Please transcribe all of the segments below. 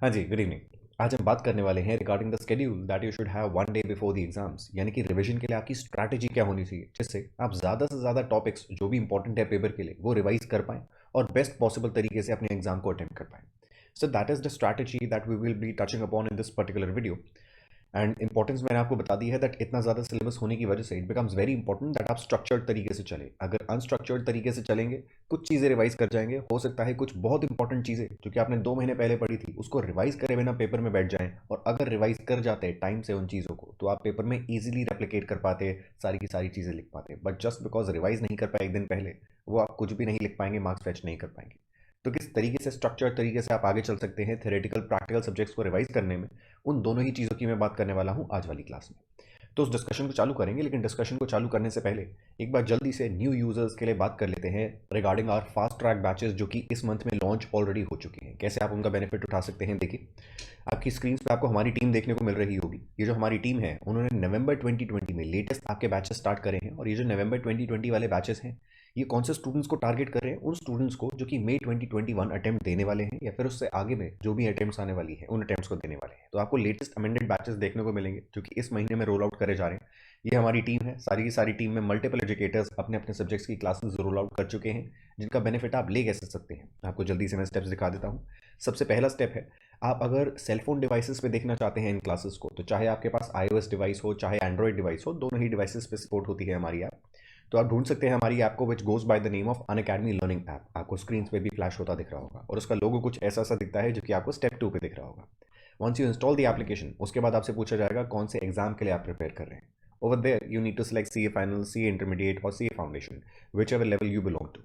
हाँ जी, good evening. आज हम बात करने वाले हैं regarding the schedule that you should have one day before the exams, यानी कि रिवीजन के लिए आपकी स्ट्रैटेजी क्या होनी चाहिए जिससे आप ज़्यादा से ज़्यादा टॉपिक्स जो भी इंपॉर्टेंट है पेपर के लिए वो रिवाइज कर पाएं और बेस्ट पॉसिबल तरीके से अपने एग्जाम को अटेम्प्ट कर पाएं। So that is the strategy that we will be touching upon in this particular video. And importance मैंने आपको बता दी है दैट इतना ज़्यादा सिलेबस होने की वजह से it becomes very important that आप स्ट्रक्चर्ड तरीके से चलें। अगर अनस्ट्रक्चर्ड तरीके से चलेंगे, कुछ चीज़ें रिवाइज कर जाएंगे, हो सकता है कुछ बहुत इंपॉर्टेंट चीज़ें जो कि आपने 2 महीने पहले पढ़ी थी उसको रिवाइज करे बिना पेपर में बैठ जाएं, और अगर रिवाइज कर जाते हैं टाइम से उन चीज़ों को तो आप पेपर में ईजिली रेप्लिकेट कर पाते, सारी की सारी चीज़ें लिख पाते। बट जस्ट बिकॉज रिवाइज नहीं कर पाए एक दिन पहले, वो आप कुछ भी नहीं लिख पाएंगे, मार्क्स फैच नहीं कर पाएंगे। तो किस तरीके से स्ट्रक्चर तरीके से आप आगे चल सकते हैं थ्योरेटिकल प्रैक्टिकल सब्जेक्ट्स को रिवाइज करने में, उन दोनों ही चीज़ों की मैं बात करने वाला हूं आज वाली क्लास में। तो उस डिस्कशन को चालू करेंगे, लेकिन डिस्कशन को चालू करने से पहले एक बार जल्दी से न्यू यूजर्स के लिए बात कर लेते हैं regarding our fast track batches जो कि इस मंथ में लॉन्च ऑलरेडी हो चुके हैं। कैसे आप उनका बेनिफिट उठा सकते हैं, देखिए आपकी स्क्रीन पे आपको हमारी टीम देखने को मिल रही होगी। ये जो हमारी टीम है उन्होंने नवंबर 2020 में लेटेस्ट आपके बैचेस स्टार्ट करे हैं, और ये जो नवंबर 2020 वाले बैचेस हैं ये कौन से स्टूडेंट्स को टारगेट कर रहे हैं? उन स्टूडेंट्स को जो कि मई 2021 अटेम्प्ट देने वाले हैं या फिर उससे आगे में जो भी अटेम्प्ट्स आने वाली है उन अटेम्प्ट्स को देने वाले हैं। तो आपको लेटेस्ट अमेंडेड बैचेस देखने को मिलेंगे जो कि इस महीने में रोल आउट करे जा रहे हैं। ये हमारी टीम है, सारी की सारी टीम में मल्टीपल एजुकेटर्स अपने अपने सब्जेक्ट्स की क्लासेस रोल आउट कर चुके हैं, जिनका बेनिफिट आप ले कैसे सकते हैं आपको जल्दी से मैं स्टेप्स दिखा देता हूँ। सबसे पहला स्टेप है, आप अगर सेलफोन डिवाइसेस पे देखना चाहते हैं इन क्लासेस को, तो चाहे आपके पास iOS डिवाइस हो चाहे एंड्रॉइड डिवाइस हो, दोनों ही डिवाइसेस पे सपोर्ट होती है हमारी ऐप। तो आप ढूंढ सकते हैं हमारी ऐप को, विच goes by the name of Unacademy learning app. आपको स्क्रीन पे भी फ्लैश होता दिख रहा होगा और उसका लोगो कुछ ऐसा सा दिखता है जो कि आपको स्टेप 2 पे दिख रहा होगा। Once you install the application, उसके बाद आपसे पूछा जाएगा कौन से एग्जाम के लिए आप प्रिपेयर कर रहे हैं। Over there you need to select C A final, C A intermediate और C A foundation, which ever level you belong to.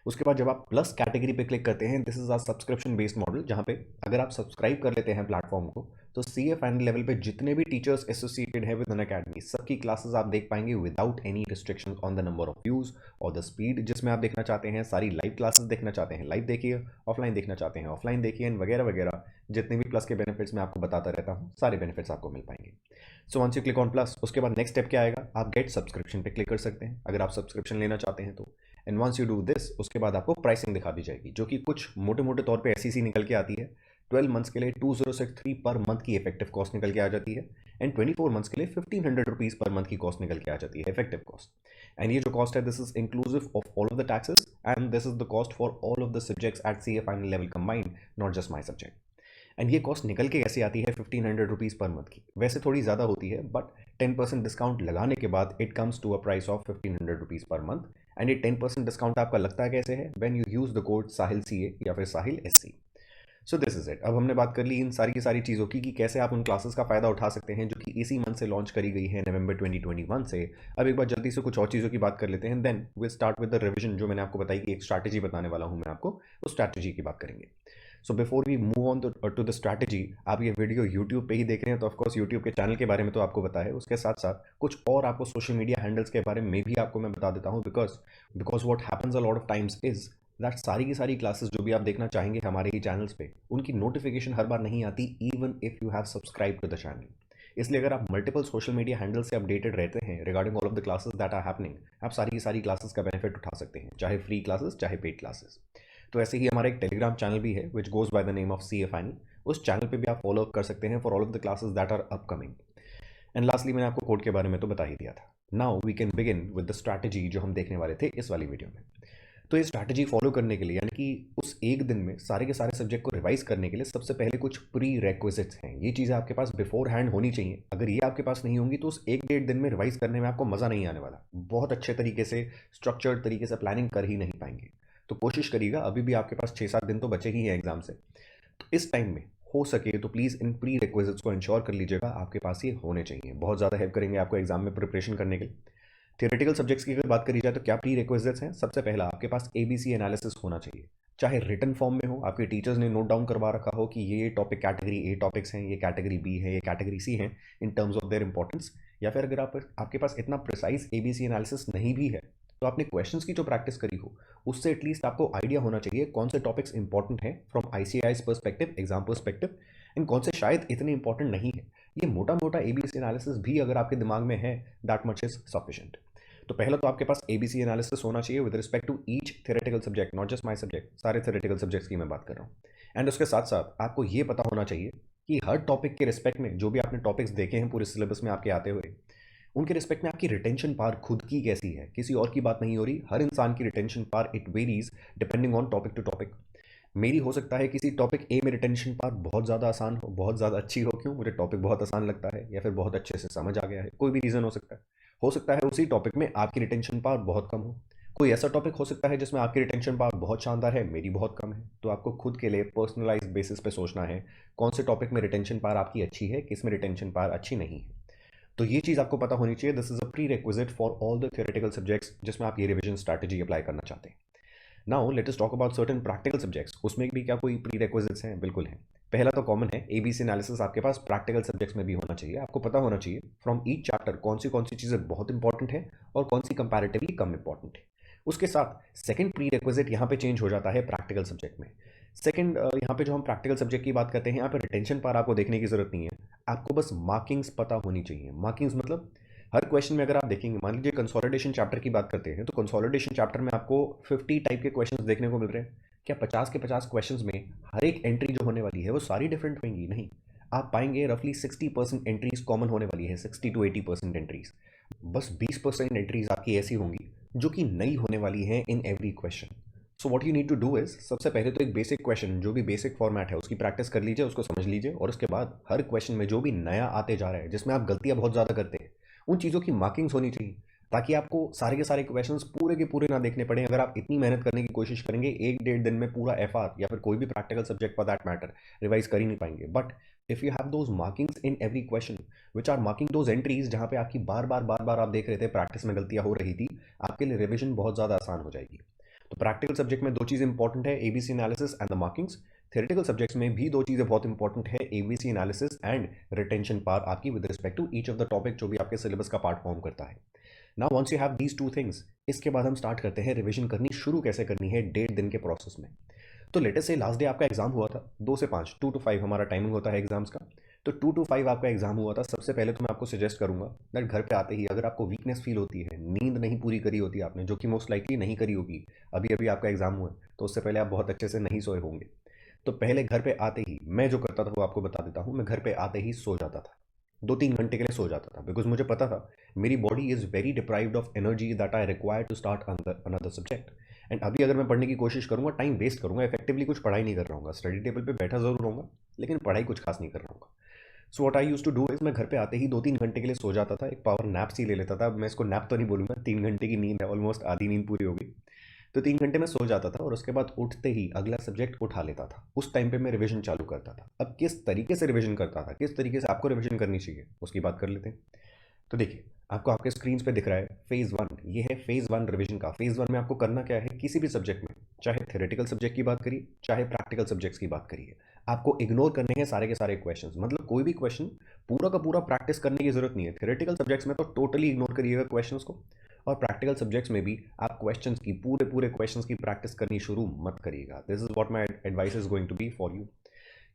उसके बाद जब आप प्लस कैटेगरी पे क्लिक करते हैं, this is a subscription based model, जहाँ पे अगर आप सब्सक्राइब कर लेते हैं प्लेटफॉर्म को, तो सी ए फाइनल लेवल पे जितने भी टीचर्स एसोसिएटेड है विद अन अकेडमी, सबकी क्लासेस आप देख पाएंगे without any restriction on the number of views और द स्पीड जिसमें आप देखना चाहते हैं। सारी लाइव क्लासेस देखना चाहते हैं लाइव देखिए, ऑफलाइन देखना चाहते हैं ऑफलाइन देखिए, वगैरह वगैरह। जितने भी प्लस के बेनिफिट्स मैं आपको बताता रहता हूँ, सारे बेनिफिट्स आपको मिल पाएंगे। So once you click on plus, उसके बाद नेक्स्ट स्टेप क्या आएगा, आप गेट सब्सक्रिप्शन पे क्लिक कर सकते हैं अगर आप सब्सक्रिप्शन लेना चाहते हैं तो। And once you do this, उसके बाद आपको प्राइसिंग दिखा दी जाएगी जो कि कुछ मोटे मोटे तौर पे ऐसी सी निकल के आती है। 12 मंथ्स के लिए 2063 पर मंथ की इफेक्टिव कॉस्ट निकल के आ जाती है, एंड 24 मंथ्स के लिए 1500 रुपीज़ पर मंथ की कॉस्ट निकल के आ जाती है, इफेक्टिव कॉस्ट। एंड ये जो कॉस्ट है, this is inclusive of all of the taxes, and this is the cost for all of the subjects at C A final level combined, not just my subject. And ये cost निकल के कैसे आती है 1500 rupees per month की? वैसे थोड़ी ज़्यादा होती है, बट 10% डिस्काउंट लगाने के बाद it comes to a price of 1500 rupees per month. And ये 10% डिस्काउंट आपका लगता है कैसे है? When you use the code Sahil C A या फिर Sahil S C. So this is it. अब हमने बात कर ली इन सारी की सारी चीज़ों की कि कैसे आप उन क्लासेस का फ़ायदा उठा सकते हैं जो कि इसी मंथ से लॉन्च करी गई है, नवंबर 2021 से। अब एक बार जल्दी से कुछ और चीज़ों की बात कर लेते हैं, then will start with the revision. जो मैंने आपको बताई कि एक स्ट्रैटेजी बताने वाला हूँ मैं आपको, उस स्ट्रैटेजी की बात करेंगे। So before we move on to the strategy, आप ये वीडियो यूट्यूब पे ही देख रहे हैं तो ऑफकोर्स यूट्यूब के चैनल के बारे में तो आपको पता है, उसके साथ साथ कुछ और आपको सोशल मीडिया हैंडल्स के बारे में भी आपको मैं बता देता हूँ। Because because what happens a lot of times is that सारी की सारी क्लासेस जो भी आप देखना चाहेंगे हमारे ही चैनल्स पे, उनकी नोटिफिकेशन हर बार नहीं आती, even if you have subscribe to the channel. इसलिए अगर आप मल्टीपल सोशल मीडिया हैंडल से अपडेटेड रहते हैं regarding all of the classes that are happening, आप सारी की सारी क्लासेस का बेनिफिट उठा सकते हैं, चाहे फ्री क्लासेस चाहे पेड क्लासेस। तो ऐसे ही हमारा एक टेलीग्राम चैनल भी है which goes by the name of C A final. उस चैनल पे भी आप फॉलो अप कर सकते हैं for all of the classes that are upcoming. And lastly मैंने आपको कोड के बारे में तो बता ही दिया था। Now we can begin with the strategy जो हम देखने वाले थे इस वाली वीडियो में। तो ये स्ट्रैटेजी फॉलो करने के लिए, यानी कि उस एक दिन में सारे के सारे सब्जेक्ट को रिवाइज करने के लिए, सबसे पहले कुछ प्री रेक्विजिट्स हैं। ये चीज़ें आपके पास बिफोर हैंड होनी चाहिए। अगर ये आपके पास नहीं होंगी तो उस एक डेढ़ दिन में रिवाइज करने में आपको मज़ा नहीं आने वाला, बहुत अच्छे तरीके से स्ट्रक्चर्ड तरीके से प्लानिंग कर ही नहीं पाएंगे। तो कोशिश करिएगा, अभी भी आपके पास 6-7 दिन तो बचे ही हैं एग्जाम से, तो इस टाइम में हो सके तो प्लीज़ इन प्री रिक्विजिट्स को इंश्योर कर लीजिएगा आपके पास ये होने चाहिए। बहुत ज़्यादा हेल्प करेंगे आपको एग्जाम में प्रिपरेशन करने के लिए। थियोरेटिकल सब्जेक्ट्स की अगर बात करी जाए तो क्या प्री रिक्विजिट्स हैं? सबसे पहला आपके पास एबीसी एनालिसिस होना चाहिए, चाहे रिटन फॉर्म में हो, आपके टीचर्स ने नोट डाउन करवा रखा हो कि ये टॉपिक कैटेगरी ए टॉपिक्स हैं, ये कैटेगरी बी है, ये कैटेगरी सी है in terms of their importance. या फिर अगर आपके पास इतना प्रिसाइज एबीसी एनालिसिस नहीं भी है, तो आपने क्वेश्चंस की जो प्रैक्टिस करी हो उससे एटलीस्ट आपको आइडिया होना चाहिए कौन से टॉपिक्स इंपॉर्टेंट हैं from ICIS perspective, exam perspective, and कौन से शायद इतने इंपॉर्टेंट नहीं है। ये मोटा मोटा एबीसी एनालिसिस भी अगर आपके दिमाग में है, दैट मच इज सफिशिएंट। तो पहला तो आपके पास एबीसी एनालिसिस होना चाहिए with respect to each theoretical subject, not just my subject, सारे थ्योरेटिकल सब्जेक्ट्स की मैं बात कर रहा हूँ। एंड उसके साथ साथ आपको ये पता होना चाहिए कि हर टॉपिक के रिस्पेक्ट में जो भी आपने टॉपिक्स देखे हैं पूरे सिलेबस में आपके आते हुए, उनके रिस्पेक्ट में आपकी रिटेंशन पावर खुद की कैसी है, किसी और की बात नहीं हो रही। हर इंसान की retention power it varies depending on topic to topic. मेरी हो सकता है किसी टॉपिक ए में रिटेंशन पावर बहुत ज़्यादा आसान हो, बहुत ज़्यादा अच्छी हो, क्यों, मुझे टॉपिक बहुत आसान लगता है या फिर बहुत अच्छे से समझ आ गया है, कोई भी रीज़न हो सकता है उसी टॉपिक में आपकी रिटेंशन पावर बहुत कम हो। कोई ऐसा टॉपिक हो सकता है जिसमें आपकी रिटेंशन पावर बहुत शानदार है, मेरी बहुत कम है। तो आपको खुद के लिए पर्सनलाइज बेसिस पे सोचना है कौन से टॉपिक में रिटेंशन पावर आपकी अच्छी है, किस में रिटेंशन पावर अच्छी नहीं है। तो ये चीज़ आपको पता होनी चाहिए। This is a pre requisite for all the theoretical subjects जिसमें आप ये रिविजन स्ट्रैटेजी अप्लाई करना चाहते हैं। Now let us talk about certain practical subjects. उसमें भी क्या कोई प्री रिक्विजिट्स हैं? बिल्कुल हैं। पहला तो कॉमन है, एबीसी एनालिसिस आपके पास प्रैक्टिकल सब्जेक्ट्स में भी होना चाहिए। आपको पता होना चाहिए फ्रॉम ईच चैप्टर कौन सी चीज़ें बहुत इंपॉर्टेंट है और कौन सी कंपैरेटिवली कम इंपॉर्टेंट है। उसके साथ सेकंड प्री रिक्विजिट यहाँ पे चेंज हो जाता है प्रैक्टिकल सब्जेक्ट में। सेकंड, यहाँ पे जो हम प्रैक्टिकल सब्जेक्ट की बात करते हैं, यहाँ पे रिटेंशन पर आपको देखने की जरूरत नहीं है, आपको बस मार्किंग्स पता होनी चाहिए। मार्किंग्स मतलब हर क्वेश्चन में अगर आप देखेंगे, मान लीजिए कंसोलिडेशन चैप्टर की बात करते हैं, तो कंसोलिडेशन चैप्टर में आपको 50 टाइप के क्वेश्चंस देखने को मिल रहे हैं। क्या 50 के 50 क्वेश्चंस में हर एक एंट्री जो होने वाली है वो सारी डिफरेंट होंगी? नहीं। आप पाएंगे रफली 60% एंट्रीज कॉमन होने वाली है, 60 to 80% एंट्रीज। बस 20% एंट्रीज आपकी ऐसी होंगी जो कि नई होने वाली हैं in every question. So what you need to do is, सबसे पहले तो एक बेसिक क्वेश्चन जो भी बेसिक फॉर्मेट है उसकी प्रैक्टिस कर लीजिए, उसको समझ लीजिए, और उसके बाद हर क्वेश्चन में जो भी नया आते जा रहा है जिसमें आप गलतियां बहुत ज़्यादा करते हैं, उन चीज़ों की मार्किंग्स होनी चाहिए, ताकि आपको सारे के सारे क्वेश्चंस पूरे के पूरे ना देखने पड़े। अगर आप इतनी मेहनत करने की कोशिश करेंगे, एक डेढ़ दिन में पूरा एफआर या फिर कोई भी practical subject for that matter revise कर ही नहीं पाएंगे। But if you have those markings in every question which are marking those entries जहाँ पे आपकी बार बार आप देख रहे थे प्रैक्टिस में गलतियां हो रही थी, आपके लिए रिविजन बहुत ज़्यादा आसान हो जाएगी। तो प्रैक्टिकल सब्जेक्ट में दो चीज़ इंपॉर्टेंट है, ABC analysis and the markings. Theoretical subjects में भी दो चीज़ें बहुत इंपॉर्टेंट है, ABC analysis and retention power आपकी with respect to each of the topic जो भी आपके सिलेबस का पार्ट फॉर्म करता है। Now once you have these two things, इसके बाद हम स्टार्ट करते हैं रिविजन करनी शुरू कैसे करनी है डेढ़ दिन के प्रोसेस में। तो लेटेस्ट से लास्ट डे आपका एग्जाम हुआ था 2 से 5, 2 to 5 हमारा टाइमिंग होता है एग्जाम्स का। तो 2 to 5 आपका एग्जाम हुआ था। सबसे पहले तो मैं आपको सजेस्ट करूंगा दैट घर पे आते ही अगर आपको वीकनेस फील होती है, नींद नहीं पूरी करी होती आपने, जो कि मोस्ट लाइकली नहीं करी होगी, अभी अभी आपका एग्जाम हुआ है, तो उससे पहले आप बहुत अच्छे से नहीं सोए होंगे। तो पहले घर पे आते ही मैं जो करता था वो आपको बता देता हूँ। मैं घर पे आते ही सो जाता था, 2-3 घंटे के लिए सो जाता था, बिकॉज मुझे पता था मेरी body is very deprived of energy that I require to start another subject. And अभी अगर मैं पढ़ने की कोशिश करूंगा, टाइम वेस्ट करूंगा, इफेक्टिवली कुछ पढ़ाई नहीं कर रहा हूँ, स्टडी टेबल पे बैठा जरूर रहूँगा लेकिन पढ़ाई कुछ खास नहीं कर रहा हूँ। So what I use to do is, मैं घर पे आते ही 2-3 घंटे के लिए सो जाता था, एक पावर नैप सी ले लेता था। अब मैं इसको नैप तो नहीं बोलूँगा, 3 घंटे की नींद है, ऑलमोस्ट आधी नींद पूरी हो गई। तो 3 घंटे में सो जाता था और उसके बाद उठते ही अगला सब्जेक्ट उठा लेता था। उस टाइम पे मैं रिवीजन चालू करता था। अब किस तरीके से रिवीजन करता था, किस तरीके से आपको रिवीजन करनी चाहिए, उसकी बात कर लेते हैं। तो देखिए, आपको आपके स्क्रीन पे दिख रहा है फेज़ 1, ये है फेज़ 1 रिवीजन का। फेज़ 1 में आपको करना क्या है, किसी भी सब्जेक्ट में, चाहे थ्योरेटिकल सब्जेक्ट की बात करिए चाहे प्रैक्टिकल सब्जेक्ट्स की बात करिए, आपको इग्नोर करने हैं सारे के सारे क्वेश्चंस। मतलब कोई भी क्वेश्चन पूरा का पूरा प्रैक्टिस करने की जरूरत नहीं है। थ्योरेटिकल सब्जेक्ट्स में तो टोटली इग्नोर करिएगा क्वेश्चंस को, और प्रैक्टिकल सब्जेक्ट्स में भी आप क्वेश्चंस की, पूरे पूरे क्वेश्चंस की प्रैक्टिस करनी शुरू मत करिएगा। This is what my advice is going to be for you.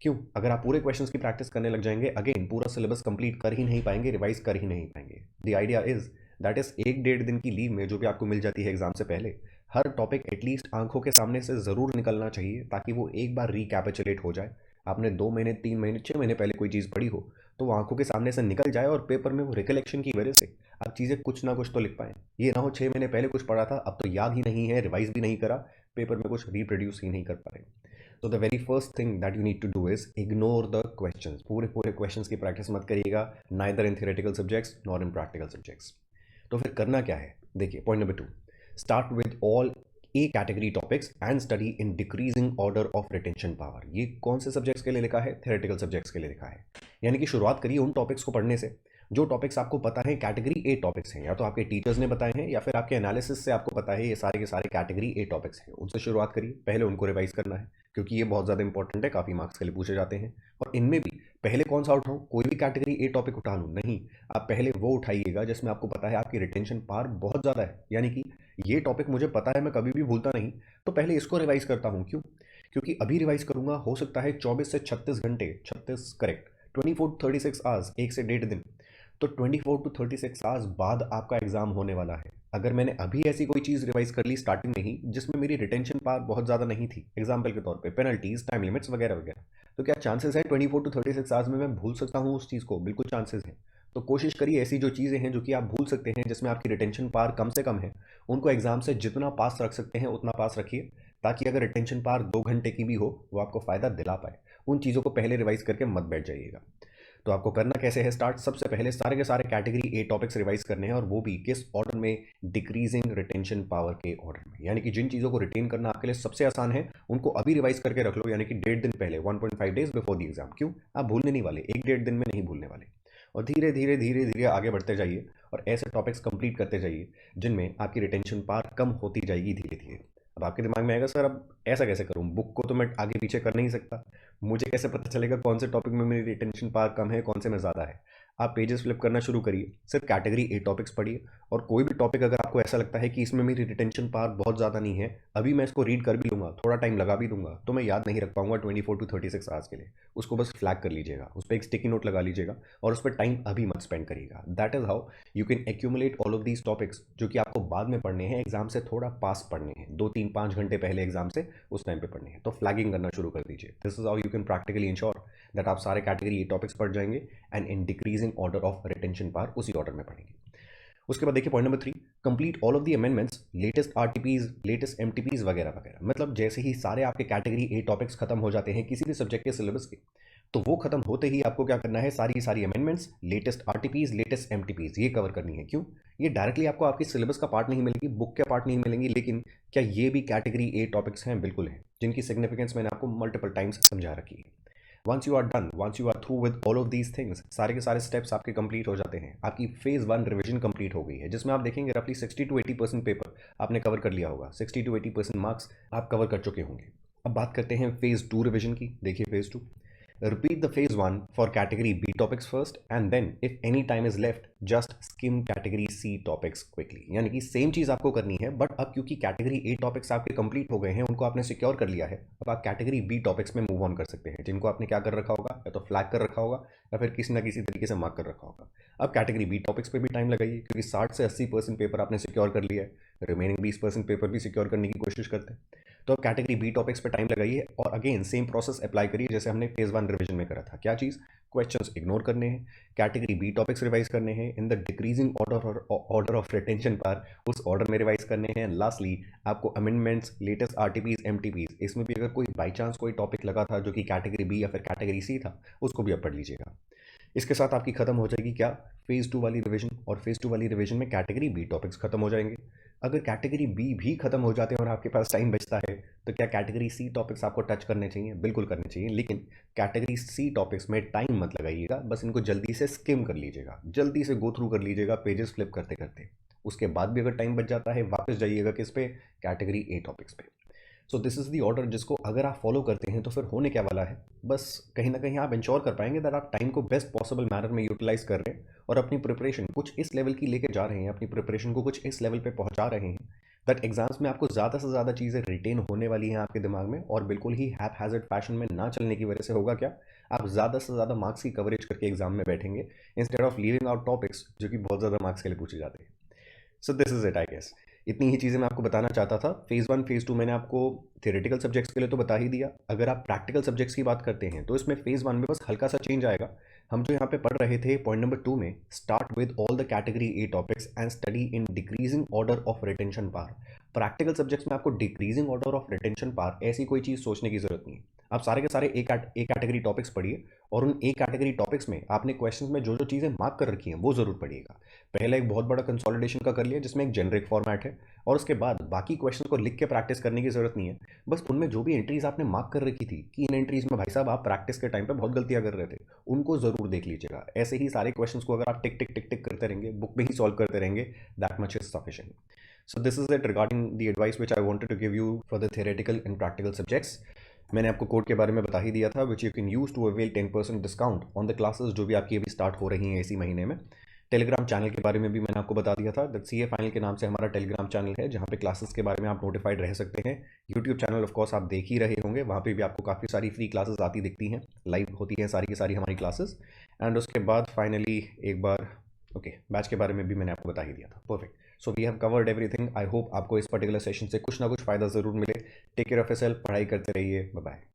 क्यों? अगर आप पूरे क्वेश्चंस की प्रैक्टिस करने लग जाएंगे, अगेन पूरा सिलेबस कंप्लीट कर ही नहीं पाएंगे, रिवाइज कर ही नहीं पाएंगे। The idea is that is एक डेढ़ दिन की लीव में जो भी आपको मिल जाती है एग्जाम से पहले, हर टॉपिक एटलीस्ट आंखों के सामने से ज़रूर निकलना चाहिए, ताकि वो एक बार रिकैपिचुलेट हो जाए। आपने 2 महीने 3 महीने 6 महीने पहले कोई चीज़ पढ़ी हो तो वो आंखों के सामने से निकल जाए, और पेपर में वो रिकलेक्शन की वजह से आप चीज़ें कुछ ना कुछ तो लिख पाएँ। ये ना हो 6 महीने पहले कुछ पढ़ा था, अब तो याद ही नहीं है, रिवाइज भी नहीं करा, पेपर में कुछ रिप्रोड्यूस ही नहीं कर पा रहे। तो the very first thing that you need to do is ignore the questions. पूरे पूरे क्वेश्चंस की प्रैक्टिस मत करिएगा, neither in theoretical subjects nor in practical subjects. तो फिर करना क्या है, देखिए point number 2, start with all A category topics and study in decreasing order of retention power. ये कौन से सब्जेक्ट्स के लिए लिखा है? थ्योरेटिकल सब्जेक्ट्स के लिए लिखा है। यानी कि शुरुआत करिए उन टॉपिक्स को पढ़ने से जो टॉपिक्स आपको पता है कैटेगरी ए टॉपिक्स हैं, या तो आपके टीचर्स ने बताए हैं या फिर आपके एनालिसिस से आपको पता है ये सारे के सारे कैटेगरी ए टॉपिक्स हैं। उनसे शुरुआत करिए, पहले उनको रिवाइज करना है, क्योंकि ये बहुत ज़्यादा इंपॉर्टेंट है, काफ़ी मार्क्स के लिए पूछे जाते हैं। और इनमें भी पहले कौन सा उठाऊं, कोई भी कैटेगरी ए टॉपिक उठा लूँ? नहीं, आप पहले वो उठाइएगा जिसमें आपको पता है आपकी रिटेंशन पावर बहुत ज़्यादा है। यानी कि ये टॉपिक मुझे पता है, मैं कभी भी भूलता नहीं, तो पहले इसको रिवाइज करता हूँ। क्यों? क्योंकि अभी रिवाइज करूंगा, हो सकता है 24 से 36 घंटे, 36 करेक्ट, 24 to 36 आवर्स, 1 से 1.5 दिन, तो 24 to 36 आवर्स बाद आपका एग्जाम होने वाला है। अगर मैंने अभी ऐसी कोई चीज़ रिवाइज कर ली स्टार्टिंग में ही जिसमें मेरी रिटेंशन पावर बहुत ज़्यादा नहीं थी, एग्जाम्पल के तौर पे पेनल्टीज, टाइम लिमिट्स वगैरह वगैरह, तो क्या चांसेस है 24 to 36 आवर्स में मैं भूल सकता हूँ उस चीज़ को? बिल्कुल चांसेस हैं। तो कोशिश करिए ऐसी जो चीज़ें हैं जो कि आप भूल सकते हैं, जिसमें आपकी रिटेंशन पावर कम से कम है, उनको एग्जाम से जितना पास रख सकते हैं उतना पास रखिए, ताकि अगर रिटेंशन पावर 2 घंटे की भी हो वो आपको फ़ायदा दिला पाए। उन चीज़ों को पहले रिवाइज करके मत बैठ जाइएगा। तो आपको करना कैसे है स्टार्ट? सबसे पहले सारे के सारे कैटेगरी ए टॉपिक्स रिवाइज करने हैं, और वो भी किस ऑर्डर में? डिक्रीजिंग रिटेंशन पावर के ऑर्डर में। यानी कि जिन चीज़ों को रिटेन करना आपके लिए सबसे आसान है उनको अभी रिवाइज करके रख लो, यानी कि 1.5 दिन पहले, 1.5 डेज बिफोर द एग्जाम। क्यों? आप भूलने नहीं वाले, 1-1.5 दिन में नहीं भूलने वाले। और धीरे धीरे धीरे धीरे आगे बढ़ते जाइए और ऐसे टॉपिक्स कंप्लीट करते जाइए जिनमें आपकी रिटेंशन पावर कम होती जाएगी धीरे धीरे। अब आपके दिमाग में आएगा, सर अब ऐसा कैसे करूं? बुक को तो मैं आगे पीछे कर नहीं सकता, मुझे कैसे पता चलेगा कौन से टॉपिक में मेरी रिटेंशन पावर कम है, कौन से में ज़्यादा है? आप पेजेस फ्लिप करना शुरू करिए, सिर्फ कैटेगरी ए टॉपिक्स पढ़िए, और कोई भी टॉपिक अगर आपको ऐसा लगता है कि इसमें मेरी रिटेंशन पावर बहुत ज़्यादा नहीं है, अभी मैं इसको रीड कर भी लूँगा, थोड़ा टाइम लगा भी दूंगा, तो मैं याद नहीं रख पाऊंगा 24 to 36 आवर्स के लिए, उसको बस फ्लैग कर लीजिएगा, उस पर एक स्टिकी नोट लगा लीजिएगा और उस पर टाइम अभी मत स्पेंड करिएगा। That is how you can accumulate all of these topics जो कि आपको बाद में पढ़ने हैं, एग्जाम से थोड़ा पास पढ़ने हैं, 2-3-5 घंटे पहले एग्जाम से उस टाइम पे पढ़ने हैं। तो फ्लैगिंग करना शुरू कर दीजिए। This is how you can practically ensure that आप सारे कैटेगरी टॉपिक्स पढ़ जाएंगे and in decreasing order of retention power उसी ऑर्डर में पढ़ेंगे। उसके बाद देखिए point number 3, complete all of the amendments, latest RTPs, latest MTPs वगैरह वगैरह। मतलब जैसे ही सारे आपके कैटेगरी ए टॉपिक्स खत्म हो जाते हैं किसी भी सब्जेक्ट के सिलेबस के, तो वो खत्म होते ही आपको क्या करना है? सारी सारी अमेंडमेंट्स, लेटेस्ट आरटीपीज, लेटेस्ट एमटीपीज ये कवर करनी है। क्यों? ये डायरेक्टली आपको आपकी सिलेबस का पार्ट नहीं मिलेगी, बुक के पार्ट नहीं मिलेंगी, लेकिन क्या ये भी कैटेगरी ए टॉपिक्स हैं? बिल्कुल हैं, जिनकी सिग्निफिकेंस मैंने आपको मल्टीपल टाइम्स समझा रखी है। Once you are done, once you are through with all of these things, सारे के सारे स्टेप्स आपके कंप्लीट हो जाते हैं, आपकी फेज 1 रिवीजन कंप्लीट हो गई है, जिसमें आप देखेंगे रफली 60 to 80% पेपर आपने कवर कर लिया होगा, 60 to 80% मार्क्स आप कवर कर चुके होंगे। अब बात करते हैं फेज 2 रिवीजन की। देखिए phase 2, repeat the phase 1 for category B topics first, and then if any time is left just skim category C topics quickly। यानी कि सेम चीज़ आपको करनी है, बट अब क्योंकि कैटेगरी A टॉपिक्स आपके कंप्लीट हो गए हैं, उनको आपने सिक्योर कर लिया है, अब आप कैटेगरी B टॉपिक्स में मूव ऑन कर सकते हैं, जिनको आपने क्या कर रखा होगा? या तो फ्लैग कर रखा होगा या फिर किसी ना किसी तरीके से मार्क कर रखा होगा। अब कैटेगरी B टॉपिक्स पे भी टाइम लगाइए, क्योंकि 60 से 80% पेपर आपने सिक्योर कर लिया है, रिमेनिंग 20% पेपर भी सिक्योर करने की कोशिश करते हैं। तो अब कैटेगरी बी टॉपिक्स पे टाइम लगाइए और अगेन सेम प्रोसेस अप्लाई करिए जैसे हमने फेज 1 रिवीजन में करा था। क्या चीज़? क्वेश्चंस इग्नोर करने हैं, कैटेगरी बी टॉपिक्स रिवाइज करने हैं in the decreasing order of retention power, उस ऑर्डर में रिवाइज करने हैं। लास्टली आपको अमेंडमेंट्स, लेटेस्ट आरटीपीज, एमटीपीज, इसमें भी अगर कोई बाई चांस कोई टॉपिक लगा था जो कि कैटेगरी बी या फिर कैटेगरी सी था, उसको भी अब पढ़ लीजिएगा। इसके साथ आपकी खत्म हो जाएगी क्या? फेज 2 वाली रिवीजन। और फेज 2 वाली रिवीजन में कैटेगरी बी टॉपिक्स खत्म हो जाएंगे। अगर कैटेगरी बी भी खत्म हो जाते हैं और आपके पास टाइम बचता है, तो क्या कैटेगरी सी टॉपिक्स आपको टच करने चाहिए? बिल्कुल करने चाहिए, लेकिन कैटेगरी सी टॉपिक्स में टाइम मत लगाइएगा, बस इनको जल्दी से स्किम कर लीजिएगा, जल्दी से गो थ्रू कर लीजिएगा पेजेस फ्लिप करते करते। उसके बाद भी अगर टाइम बच जाता है, वापस जाइएगा किस पे? कैटेगरी ए टॉपिक्स पे। So this is the order, जिसको अगर आप फॉलो करते हैं तो फिर होने क्या वाला है, बस कहीं ना कहीं आप इंश्योर कर पाएंगे दैट आप टाइम को बेस्ट पॉसिबल मैनर में यूटिलाइज कर रहे हैं और अपनी प्रिपरेशन कुछ इस लेवल की लेके जा रहे हैं, अपनी प्रिपरेशन को कुछ इस लेवल पे पहुंचा रहे हैं दैट एग्जाम्स में आपको ज़्यादा से ज़्यादा चीज़ें रिटेन होने वाली हैं आपके दिमाग में, और बिल्कुल ही हैप हैज़र्ड फैशन में ना चलने की वजह से होगा क्या? आप ज़्यादा से ज़्यादा मार्क्स की कवरेज करके एग्जाम में बैठेंगे instead of leaving out topics जो कि बहुत ज़्यादा मार्क्स के लिए पूछे जाते हैं। So this is it I guess. इतनी ही चीज़ें मैं आपको बताना चाहता था। फेज़ 1 फेज़ 2 मैंने आपको थियोरेटिकल सब्जेक्ट्स के लिए तो बता ही दिया। अगर आप प्रैक्टिकल सब्जेक्ट्स की बात करते हैं तो इसमें फेज़ 1 में बस हल्का सा चेंज आएगा। हम जो यहाँ पे पढ़ रहे थे पॉइंट नंबर 2 में, start with all the category A topics and study in decreasing order of retention power. Practical subjects में आपको decreasing order of retention power ऐसी कोई चीज़ सोचने की जरूरत नहीं है। आप सारे के सारे ए कैटेगरी टॉपिक्स पढ़िए और उन ए कैटेगरी टॉपिक्स में आपने क्वेश्चंस में जो जो चीज़ें मार्क कर रखी हैं वो ज़रूर पढ़िएगा। पहले एक बहुत बड़ा कंसोलिडेशन का कर लिया जिसमें एक जेनरिक फॉर्मेट है, और उसके बाद बाकी क्वेश्चन को लिख के प्रैक्टिस करने की जरूरत नहीं है। बस उनमें जो भी एंट्रीज आपने मार्क कर रखी थी कि इन एंट्रीज में भाई साहब आप प्रैक्टिस के टाइम पे बहुत गलतियां कर रहे थे, उनको जरूर देख लीजिएगा। ऐसे ही सारे क्वेश्चंस को अगर आप टिक टिक टिक टिक करते रहेंगे, बुक में ही सॉल्व करते रहेंगे, that much is sufficient. So this is it regarding the advice which I wanted to give you for the theoretical and practical subjects. मैंने आपको कोड के बारे में बता ही दिया था, which you can use to avail 10% discount on the classes जो भी आपकी अभी स्टार्ट हो रही हैं इसी महीने में। टेलीग्राम चैनल के बारे में भी मैंने आपको बता दिया था, दैट CA फाइनल के नाम से हमारा टेलीग्राम चैनल है जहाँ पे क्लासेस के बारे में आप नोटिफाइड रह सकते हैं। यूट्यूब चैनल ऑफ कोर्स आप देख ही रहे होंगे, वहाँ पे भी आपको काफ़ी सारी फ्री क्लासेस आती दिखती हैं, लाइव होती हैं सारी की सारी हमारी क्लासेस। एंड उसके बाद फाइनली एक बार ओके, बैच के बारे में भी मैंने आपको बता ही दिया था। Perfect. So we have covered everything. I hope आपको इस पर्टिकुलर सेशन से कुछ ना कुछ फ़ायदा ज़रूर मिले। टेक केयर ऑफ योरसेल्फ, पढ़ाई करते रहिए। Bye bye.